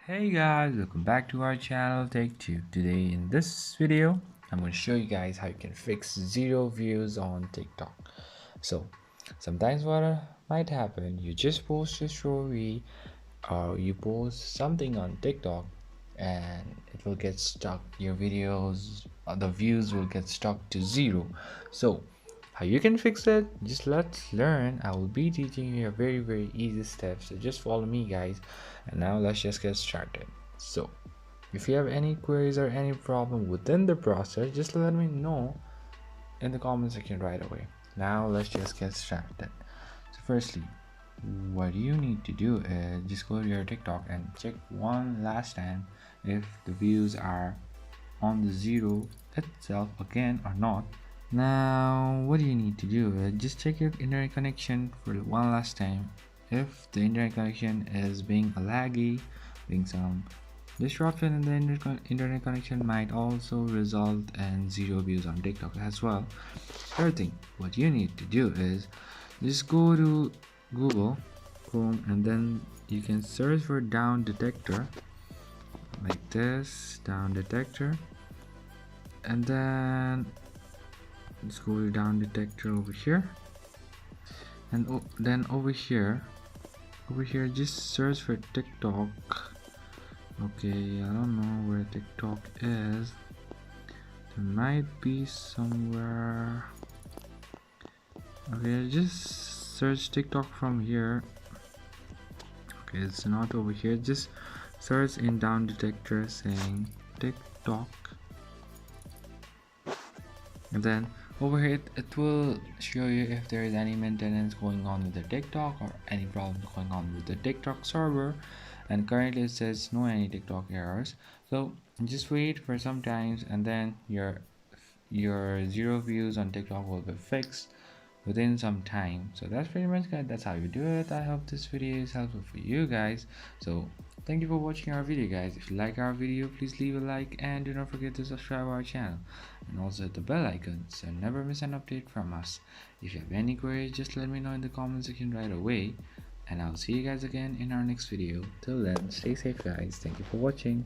Hey guys, welcome back to our channel Take Two. Today in this video, I'm going to show you guys how you can fix zero views on TikTok. So, sometimes what might happen, you just post a story or you post something on TikTok and it will get stuck. Your videos, the views will get stuck to zero. So, how you can fix it? Just let's learn. I will be teaching you a very easy steps. So just follow me, guys. And now let's just get started. So, if you have any queries or any problem within the process, just let me know in the comment section right away. Now let's just get started. So firstly, what you need to do is just go to your TikTok and check one last time if the views are on the zero itself again or not. Now what you need to do is just check your internet connection for one last time. If the internet connection is being laggy, being some disruption in the internet connection might also result in zero views on TikTok as well. Third thing, what you need to do is just go to Google Chrome and then you can search for down detector like this, down detector, and then let's go to down detector over here, and then over here just search for TikTok. Okay, I don't know where TikTok is. There might be somewhere. Okay, just search TikTok from here. Okay, it's not over here. Just search in down detector saying TikTok, and then over here it will show you if there is any maintenance going on with the TikTok or any problems going on with the TikTok server, and currently it says no any TikTok errors. So just wait for some times and then your zero views on TikTok will be fixed within some time. So that's pretty much guys, that's how you do it. I hope this video is helpful for you guys. So thank you for watching our video, guys. If you like our video, please leave a like and do not forget to subscribe our channel and also hit the bell icon so never miss an update from us. If you have any queries, just let me know in the comment section right away, and I'll see you guys again in our next video. Till then, stay safe guys. Thank you for watching.